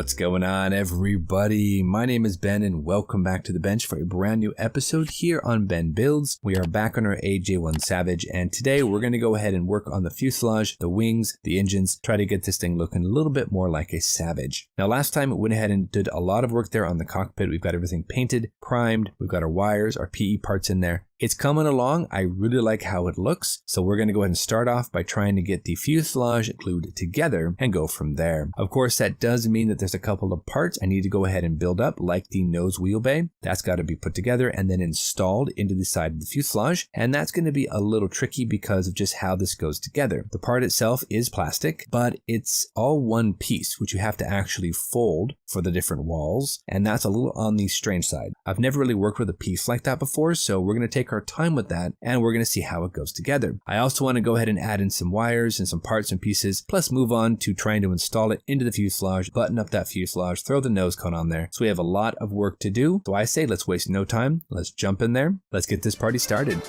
What's going on, everybody? My name is Ben and welcome back to the bench for a brand new episode here on Ben Builds. We are back on our AJ-1 Savage, and today we're going to go ahead and work on the fuselage, the wings, the engines, try to get this thing looking a little bit more like a Savage. Now last time we went ahead and did a lot of work there on the cockpit. We've got everything painted, primed, we've got our wires, our PE parts in there. It's coming along. I really like how it looks. So we're going to go ahead and start off by trying to get the fuselage glued together and go from there. Of course, that does mean that there's a couple of parts I need to go ahead and build up, like the nose wheel bay. That's got to be put together and then installed into the side of the fuselage. And that's going to be a little tricky because of just how this goes together. The part itself is plastic, but it's all one piece, which you have to actually fold for the different walls. And that's a little on the strange side. I've never really worked with a piece like that before, so we're going to take our time with that and we're going to see how it goes together. I also want to go ahead and add in some wires and some parts and pieces, plus move on to trying to install it into the fuselage, button up that fuselage, throw the nose cone on there. So we have a lot of work to do. So I say let's waste no time. Let's jump in there. Let's get this party started.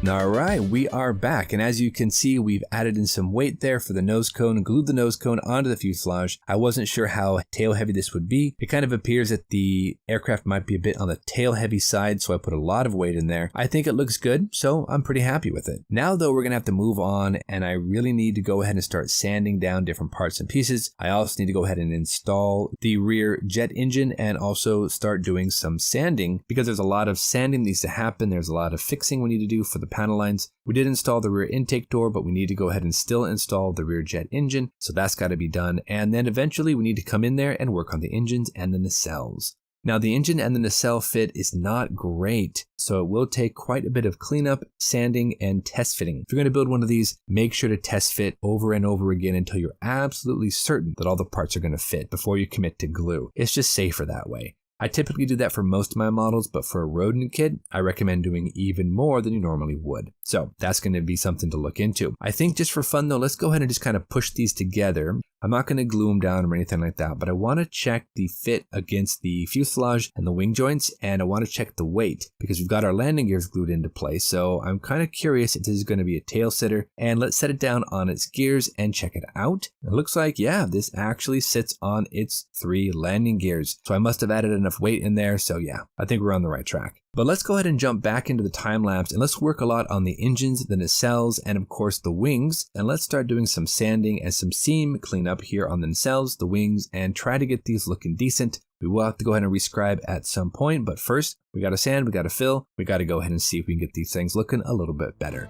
All right, we are back, and as you can see, we've added in some weight there for the nose cone and glued the nose cone onto the fuselage. I wasn't sure how tail heavy this would be. It kind of appears that the aircraft might be a bit on the tail heavy side, so I put a lot of weight in there. I think it looks good, so I'm pretty happy with it. Now though, we're gonna have to move on, and I really need to go ahead and start sanding down different parts and pieces. I also need to go ahead and install the rear jet engine and also start doing some sanding, because there's a lot of sanding that needs to happen. There's a lot of fixing we need to do for the panel lines. We did install the rear intake door, but we need to go ahead and still install the rear jet engine. So that's got to be done. And then eventually we need to come in there and work on the engines and the nacelles. Now the engine and the nacelle fit is not great, so it will take quite a bit of cleanup, sanding, and test fitting. If you're going to build one of these, make sure to test fit over and over again until you're absolutely certain that all the parts are going to fit before you commit to glue. It's just safer that way. I typically do that for most of my models, but for a Roden kit, I recommend doing even more than you normally would. So that's going to be something to look into. I think just for fun though, let's go ahead and just kind of push these together. I'm not going to glue them down or anything like that, but I want to check the fit against the fuselage and the wing joints, and I want to check the weight because we've got our landing gears glued into place. So I'm kind of curious if this is going to be a tail sitter, and let's set it down on its gears and check it out. It looks like, yeah, this actually sits on its 3 landing gears. So I must have added enough weight in there. So yeah, I think we're on the right track. But let's go ahead and jump back into the time lapse and let's work a lot on the engines, the nacelles, and of course the wings. And let's start doing some sanding and some seam cleanup here on the nacelles, the wings, and try to get these looking decent. We will have to go ahead and rescribe at some point, but first we got to sand, we got to fill, we got to go ahead and see if we can get these things looking a little bit better.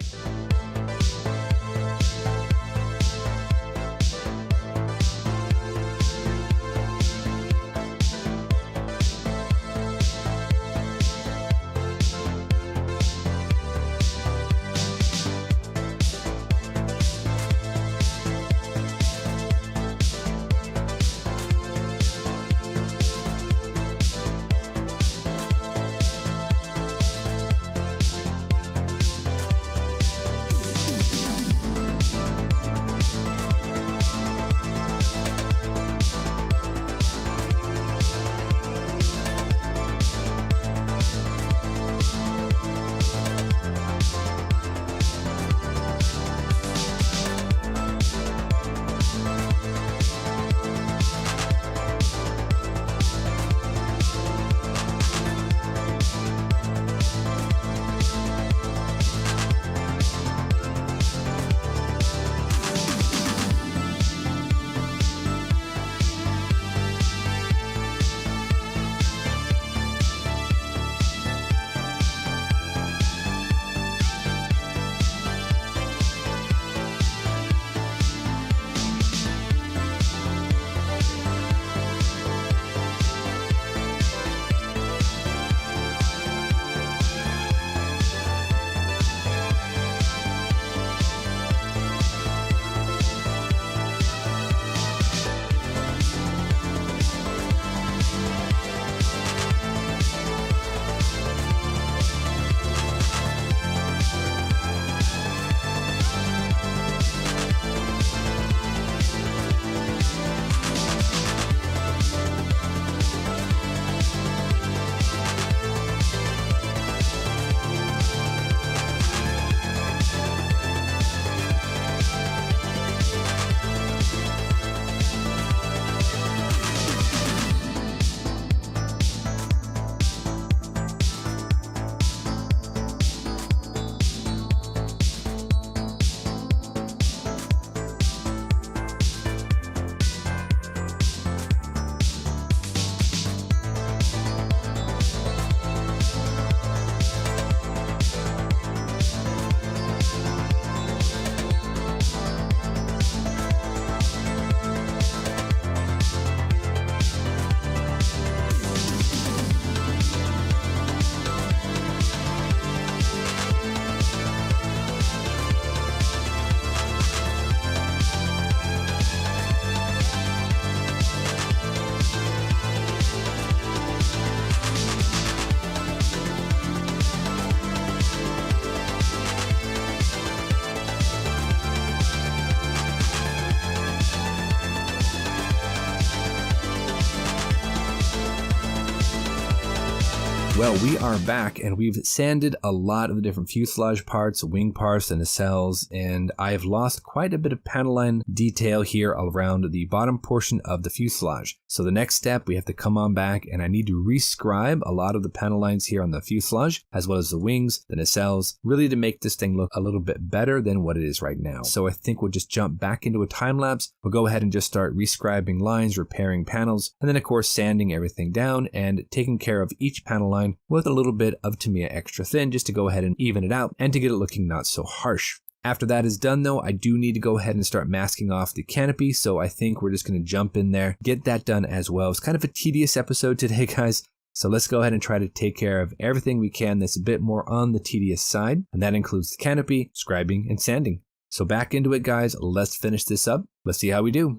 Well, we are back and we've sanded a lot of the different fuselage parts, wing parts, and nacelles, and I've lost quite a bit of panel line detail here around the bottom portion of the fuselage. So the next step, we have to come on back and I need to re-scribe a lot of the panel lines here on the fuselage, as well as the wings, the nacelles, really to make this thing look a little bit better than what it is right now. So I think we'll just jump back into a time lapse. We'll go ahead and just start re-scribing lines, repairing panels, and then of course sanding everything down and taking care of each panel line with a little bit of Tamiya extra thin just to go ahead and even it out and to get it looking not so harsh. After that is done though, I do need to go ahead and start masking off the canopy, so I think we're just going to jump in there, get that done as well. It's kind of a tedious episode today, guys, so let's go ahead and try to take care of everything we can that's a bit more on the tedious side, and that includes the canopy, scribing, and sanding. So back into it, guys, let's finish this up. Let's see how we do.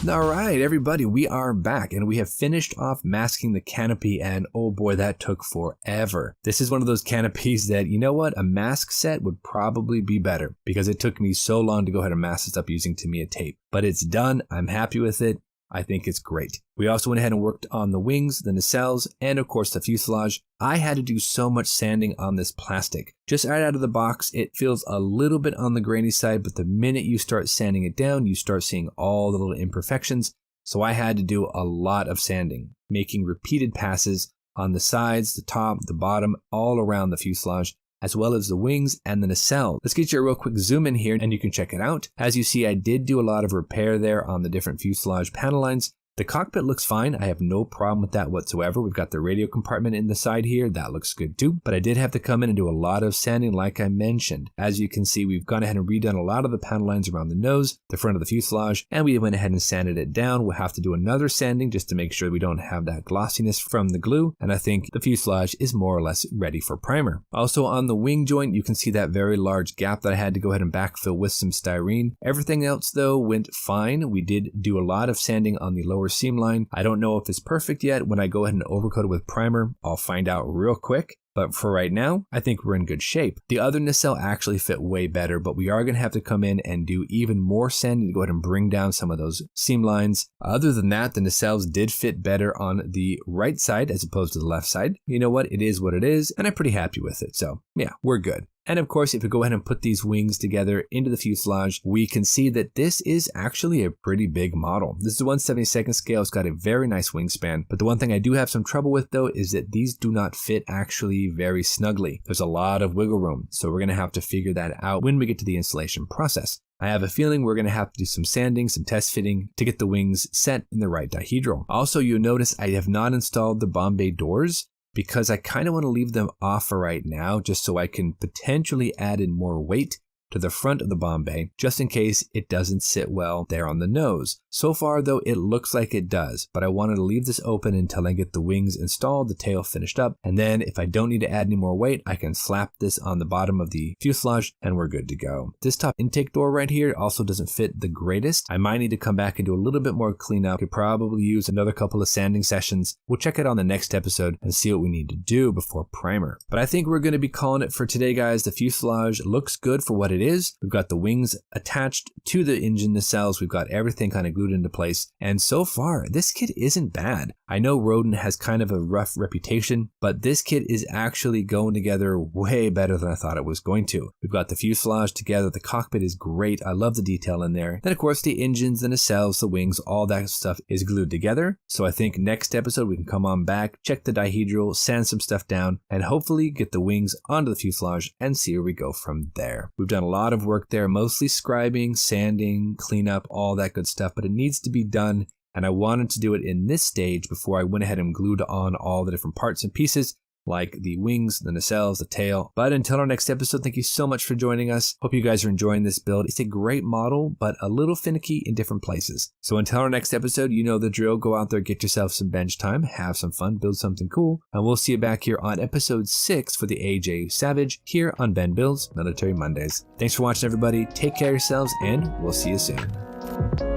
Alright everybody, we are back and we have finished off masking the canopy, and oh boy, that took forever. This is one of those canopies that, you know what, a mask set would probably be better because it took me so long to go ahead and mask this up using Tamiya tape. But it's done, I'm happy with it. I think it's great. We also went ahead and worked on the wings, the nacelles, and of course the fuselage. I had to do so much sanding on this plastic. Just right out of the box, it feels a little bit on the grainy side, but the minute you start sanding it down, you start seeing all the little imperfections. So I had to do a lot of sanding, making repeated passes on the sides, the top, the bottom, all around the fuselage, as well as the wings and the nacelle. Let's get you a real quick zoom in here and you can check it out. As you see, I did do a lot of repair there on the different fuselage panel lines. The cockpit looks fine. I have no problem with that whatsoever. We've got the radio compartment in the side here. That looks good too. But I did have to come in and do a lot of sanding like I mentioned. As you can see, we've gone ahead and redone a lot of the panel lines around the nose, the front of the fuselage, and we went ahead and sanded it down. We'll have to do another sanding just to make sure we don't have that glossiness from the glue. And I think the fuselage is more or less ready for primer. Also on the wing joint, you can see that very large gap that I had to go ahead and backfill with some styrene. Everything else though went fine. We did do a lot of sanding on the lower seam line. I don't know if it's perfect yet. When I go ahead and overcoat it with primer, I'll find out real quick. But for right now, I think we're in good shape. The other nacelle actually fit way better, but we are going to have to come in and do even more sanding to go ahead and bring down some of those seam lines. Other than that, the nacelles did fit better on the right side as opposed to the left side. You know what? It is what it is, and I'm pretty happy with it. So yeah, we're good. And of course, if we go ahead and put these wings together into the fuselage, we can see that this is actually a pretty big model. This is a 1/72nd scale. It's got a very nice wingspan. But the one thing I do have some trouble with though is that these do not fit actually very snugly. There's a lot of wiggle room. So we're going to have to figure that out when we get to the installation process. I have a feeling we're going to have to do some sanding, some test fitting to get the wings set in the right dihedral. Also, you'll notice I have not installed the bomb bay doors, because I kind of want to leave them off for right now just so I can potentially add in more weight to the front of the bomb bay just in case it doesn't sit well there on the nose. So far though, it looks like it does, but I wanted to leave this open until I get the wings installed, the tail finished up, and then if I don't need to add any more weight, I can slap this on the bottom of the fuselage and we're good to go. This top intake door right here also doesn't fit the greatest. I might need to come back and do a little bit more cleanup. Could probably use another couple of sanding sessions. We'll check it on the next episode and see what we need to do before primer. But I think we're going to be calling it for today, guys. The fuselage looks good for what it is. We've got the wings attached to the engine nacelles. We've got everything kind of glued into place. And so far, this kit isn't bad. I know Roden has kind of a rough reputation, but this kit is actually going together way better than I thought it was going to. We've got the fuselage together. The cockpit is great. I love the detail in there. Then of course the engines, the nacelles, the wings, all that stuff is glued together. So I think next episode we can come on back, check the dihedral, sand some stuff down, and hopefully get the wings onto the fuselage and see where we go from there. We've done a lot of work there, mostly scribing, sanding, cleanup, all that good stuff, but it needs to be done, and I wanted to do it in this stage before I went ahead and glued on all the different parts and pieces like the wings, the nacelles, the tail. But until our next episode, thank you so much for joining us. Hope you guys are enjoying this build. It's a great model, but a little finicky in different places. So until our next episode, you know the drill. Go out there, get yourself some bench time, have some fun, build something cool, and we'll see you back here on episode 6 for the AJ Savage here on Ben Builds Military Mondays. Thanks for watching, everybody. Take care of yourselves, and we'll see you soon.